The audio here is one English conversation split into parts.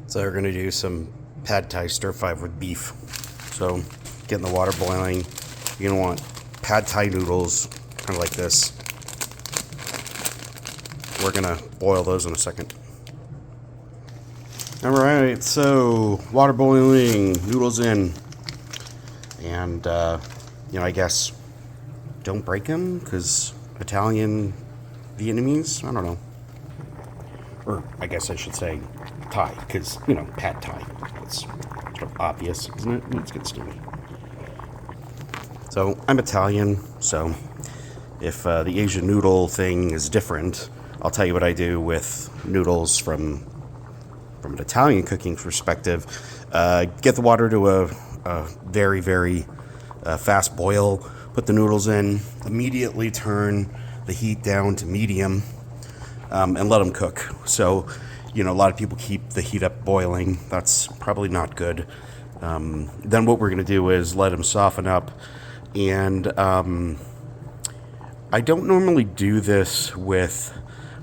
So we're gonna do some pad thai stir fry with beef. So getting the water boiling. You're gonna want pad thai noodles, kind of like this. We're gonna boil those in a second. All right, so water boiling, noodles in, and I guess don't break them because Italian, Vietnamese, I don't know. Or I guess I should say Thai, because, pad Thai. It's sort of obvious, isn't it? Let's get started. So I'm Italian, so if the Asian noodle thing is different, I'll tell you what I do with noodles from an Italian cooking perspective. Get the water to a very, very fast boil, put the noodles in, immediately turn the heat down to medium, and let them cook. So, a lot of people keep the heat up boiling. That's probably not good. Then what we're going to do is let them soften up. And I don't normally do this with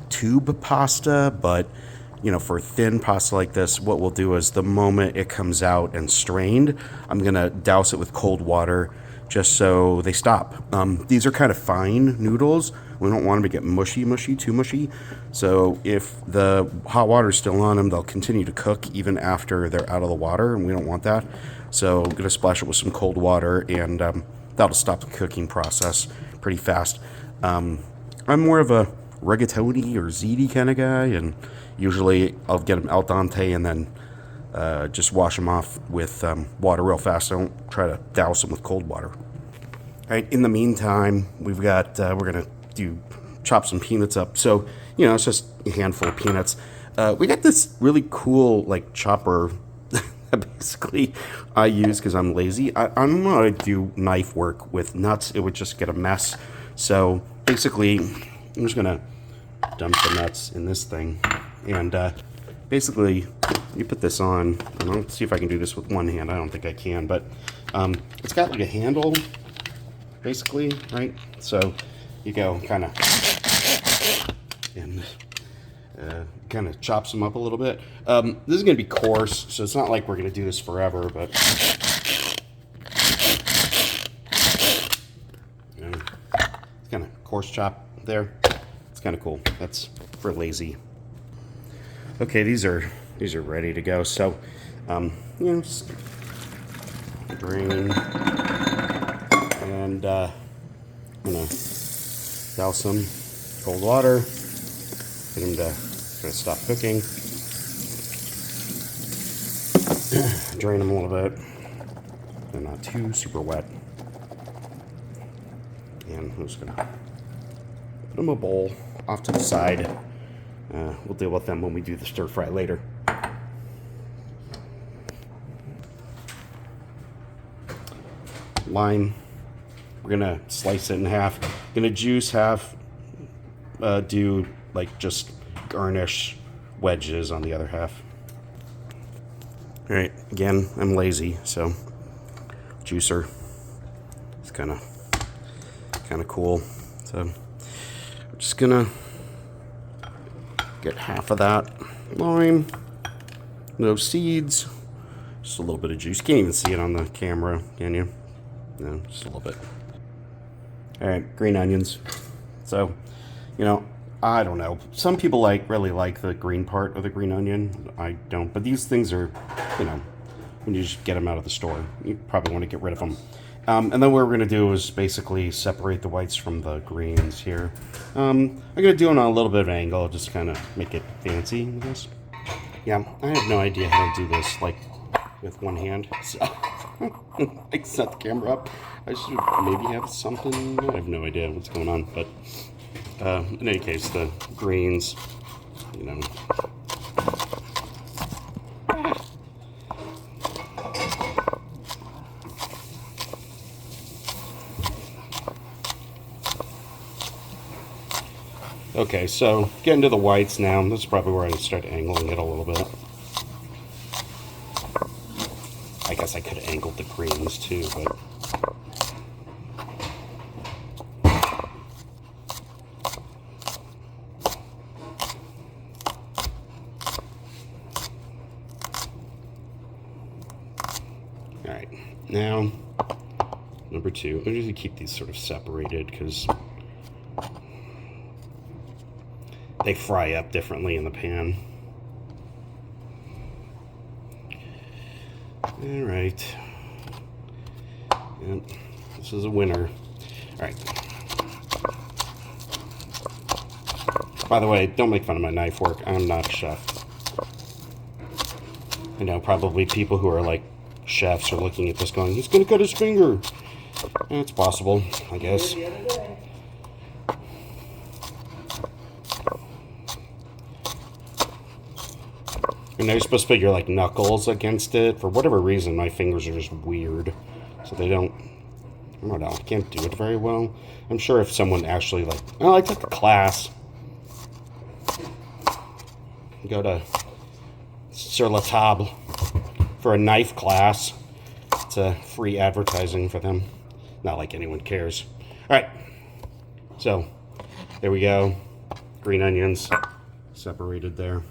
tube pasta, but, for thin pasta like this, what we'll do is the moment it comes out and strained, I'm going to douse it with cold water just so they stop. These are kind of fine noodles. We don't want them to get too mushy. So if the hot water is still on them, they'll continue to cook even after they're out of the water, and we don't want that. So I'm going to splash it with some cold water, and that'll stop the cooking process pretty fast. I'm more of a rigatoni or ziti kind of guy, and usually I'll get them al dente and then just wash them off with water real fast. I don't try to douse them with cold water. All right, in the meantime, we've got, we're going to chop some peanuts up. So, it's just a handful of peanuts. We got this really cool, chopper that basically I use because I'm lazy. I don't know how to do knife work with nuts. It would just get a mess. So, basically, I'm just going to dump the nuts in this thing. And basically, you put this on. And I'll see if I can do this with one hand. I don't think I can, but it's got a handle, basically, right? So you go kind of and kind of chops them up a little bit. This is going to be coarse, so it's not like we're going to do this forever, but it's kind of coarse chop there. It's kind of cool. That's for lazy. Okay, these are ready to go. So, just drain, and I'm gonna douse them cold water, get them to stop cooking, drain them a little bit. They're not too super wet, and I'm just gonna put them in a bowl off to the side. We'll deal with them when we do the stir fry later. Lime, we're gonna slice it in half. Gonna juice half, do just garnish wedges on the other half. All right, again, I'm lazy, so juicer is kind of cool. So I'm just gonna get half of that lime, no seeds, just a little bit of juice. You can't even see it on the camera, can you? No, just a little bit. All right, green onions. So, I don't know. Some people really like the green part of the green onion. I don't, but these things are, when you just get them out of the store, you probably want to get rid of them. And then what we're going to do is basically separate the whites from the greens here. I'm going to do it on a little bit of an angle, just kind of make it fancy, I guess. Yeah, I have no idea how to do this, with one hand. So, I set the camera up. I should maybe have something. I have no idea what's going on, but in any case, the greens, Okay, so getting to the whites now. This is probably where I start angling it a little bit. I guess I could have angled the greens too, but All right, now number 2. I usually keep these sort of separated because they fry up differently in the pan. All right. Yep, this is a winner. All right. By the way, don't make fun of my knife work. I'm not a chef. I know probably people who are like chefs are looking at this going, he's going to cut his finger. It's possible, I guess. And you're supposed to put your like knuckles against it. For whatever reason, my fingers are just weird. So they don't, I don't know, I can't do it very well. I'm sure if someone actually like, oh, I took a class. Go to Sur La Table for a knife class. It's a free advertising for them. Not like anyone cares. All right. So there we go. Green onions separated there.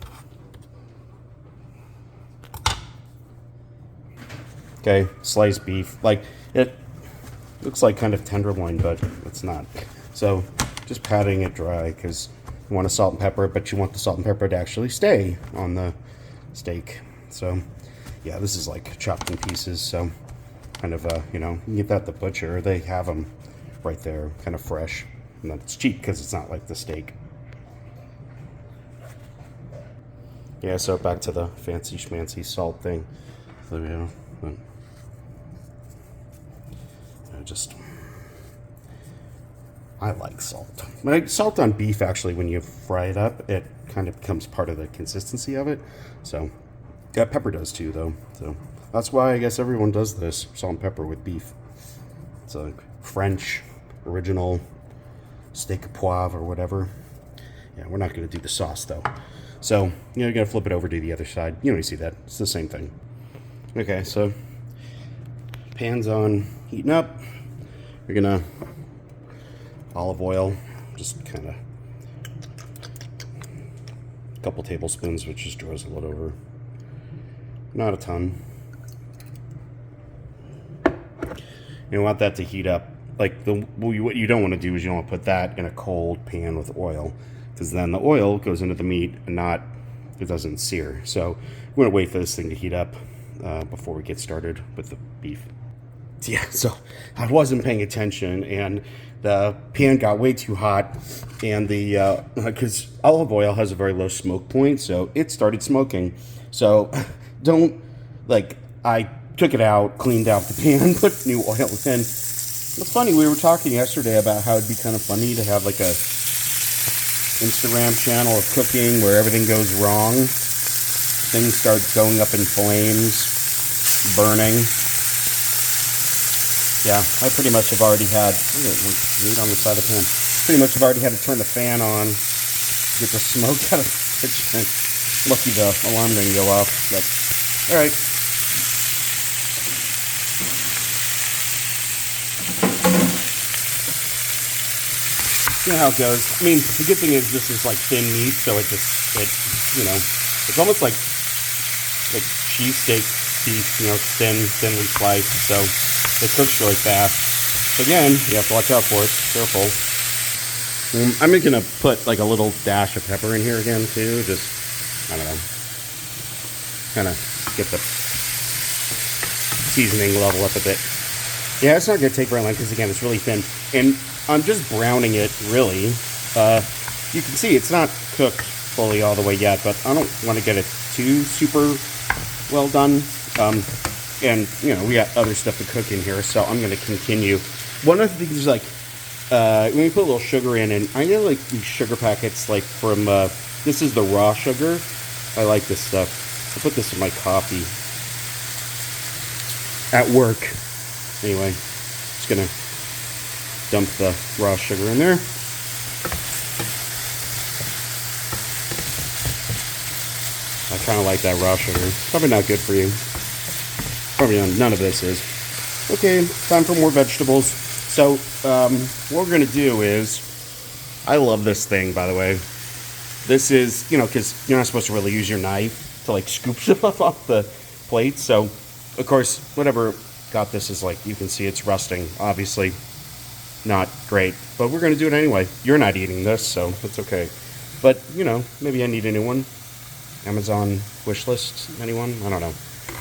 Okay, sliced beef. Like, it looks like kind of tenderloin, but it's not. So just patting it dry because you want to salt and pepper it, but you want the salt and pepper to actually stay on the steak. So yeah, this is like chopped in pieces. So kind of, you know, you can get that at the butcher. They have them right there, kind of fresh. And then it's cheap because it's not like the steak. Yeah, so back to the fancy schmancy salt thing. So, you know, I like salt. But salt on beef, actually, when you fry it up, it kind of becomes part of the consistency of it. So, yeah, pepper does too, though. So that's why I guess everyone does this, salt and pepper with beef. It's a French original steak au poivre or whatever. Yeah, we're not going to do the sauce, though. So, you know, you got to flip it over to the other side. You don't see that. It's the same thing. Okay, so pan's on, heating up. We're gonna olive oil, just kind of a couple tablespoons, which just draws a little over. Not a ton. You want that to heat up. Like what you don't want to do is you don't want to put that in a cold pan with oil, because then the oil goes into the meat and it doesn't sear. So we're gonna wait for this thing to heat up before we get started with the beef. Yeah, so I wasn't paying attention, and the pan got way too hot, and the because olive oil has a very low smoke point, so it started smoking. So don't, like, I took it out, cleaned out the pan, put new oil in. It's funny, we were talking yesterday about how it'd be kind of funny to have like a Instagram channel of cooking where everything goes wrong. Things start going up in flames, burning. Yeah, I pretty much have already had, meat on the side of the pan. Pretty much have already had to turn the fan on, get the smoke out of the kitchen. Lucky the alarm didn't go off, but all right. You know how it goes. I mean, the good thing is this is like thin meat, so it you know, it's almost like cheesesteak beef, you know, thinly sliced, so it cooks really fast. So again, you have to watch out for it. Careful. I'm going to put like a little dash of pepper in here again too. Just, I don't know, kind of get the seasoning level up a bit. Yeah, it's not going to take very long because again, it's really thin. And I'm just browning it really. You can see it's not cooked fully all the way yet, but I don't want to get it too super well done. And, you know, we got other stuff to cook in here, so I'm going to continue. One of the things is, like, when you put a little sugar in, and I get, like, these sugar packets, like, from, this is the raw sugar. I like this stuff. I put this in my coffee at work. Anyway, just going to dump the raw sugar in there. I kind of like that raw sugar. Probably not good for you. Probably none of this is. Okay, time for more vegetables. So, what we're going to do is, I love this thing, by the way. This is, you know, because you're not supposed to really use your knife to, like, scoop stuff off the plate. So, Of course, whatever got this is like, you can see it's rusting. Obviously, not great, but we're going to do it anyway. You're not eating this, so it's okay. But, you know, maybe I need a new one. Amazon wish list, anyone? I don't know.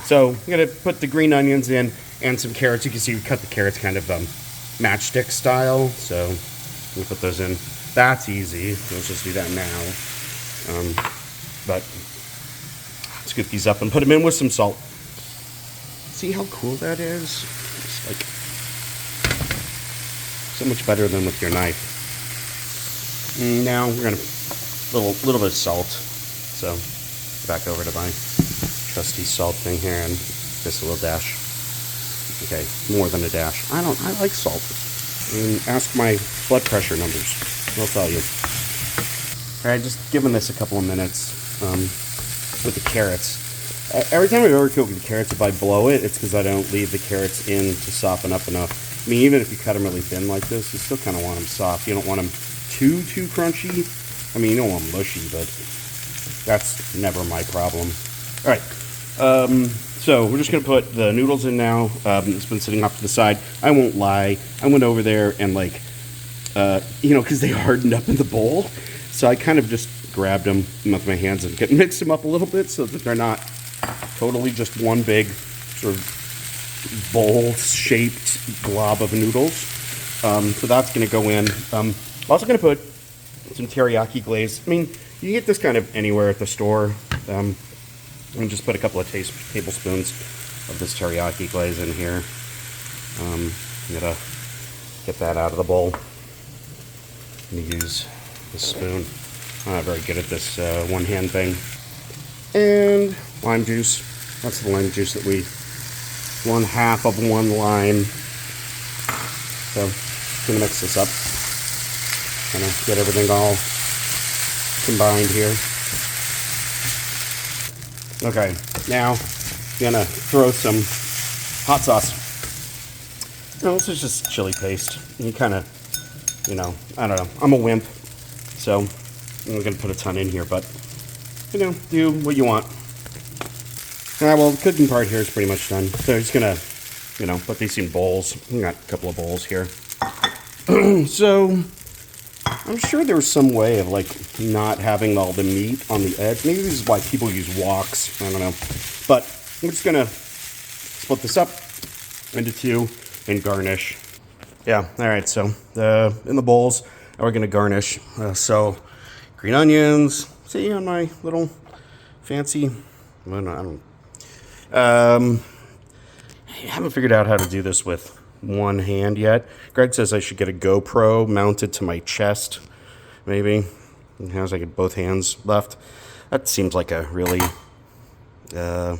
So I'm going to put the green onions in and some carrots. You can see we cut the carrots kind of matchstick style. So we put those in. That's easy. Let's just do that now. But scoop these up and put them in with some salt. See how cool that is? It's like so much better than with your knife. Now we're gonna little bit of salt. So back over to my trusty salt thing here and just a little dash. Okay, more than a dash. I like salt. And ask my blood pressure numbers. They'll tell you. All right, just giving this a couple of minutes with the carrots. Every time I overcook the carrots, if I blow it, it's because I don't leave the carrots in to soften up enough. I mean, even if you cut them really thin like this, you still kind of want them soft. You don't want them too crunchy. I mean, you don't want them mushy, but that's never my problem. All right, so we're just going to put the noodles in now. It's been sitting off to the side. I won't lie. I went over there and, like, you know, because they hardened up in the bowl. So I kind of just grabbed them with my hands and mixed them up a little bit so that they're not totally just one big sort of bowl-shaped glob of noodles. So that's going to go in. I'm also going to put some teriyaki glaze. I mean, you can get this kind of anywhere at the store. And just put a couple of tablespoons of this teriyaki glaze in here. I'm going to get that out of the bowl. I'm going to use the spoon. I'm not very good at this one-hand thing. And lime juice. That's the lime juice that we... 1/2 of one lime. So, I'm going to mix this up. Kind of get everything all combined here. Okay, now I'm going to throw some hot sauce. No, this is just chili paste. You kind of, you know, I don't know. I'm a wimp, so I'm not going to put a ton in here, but, you know, do what you want. All right, well, the cooking part here is pretty much done. So I'm just going to, you know, put these in bowls. We got a couple of bowls here. So I'm sure there's some way of, like, not having all the meat on the edge. Maybe this is why people use woks. I don't know. But I'm just going to split this up into two and garnish. Yeah, all right, so in the bowls, now we're going to garnish. So green onions. See on my little fancy... Well, no, I don't... I haven't figured out how to do this with one hand yet. Greg says I should get a GoPro mounted to my chest, maybe. As I get both hands left. That seems like a really, I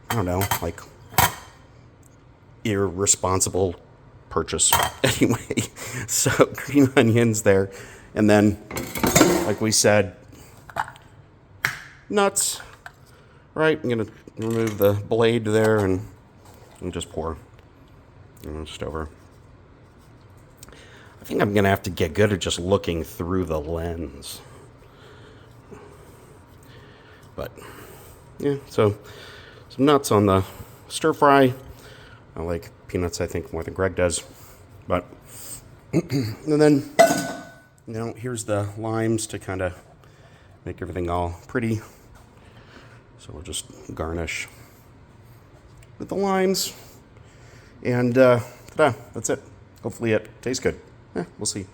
don't know, like irresponsible purchase. Anyway, so green onions there. And then, like we said, nuts. Right, I'm going to remove the blade there and just pour. Just over. I think I'm going to have to get good at just looking through the lens. But, yeah, so some nuts on the stir fry. I like peanuts, I think, more than Greg does. But, and then, you know, here's the limes to kind of make everything all pretty. So we'll just garnish with the limes. And ta-da, that's it. Hopefully it tastes good. We'll see.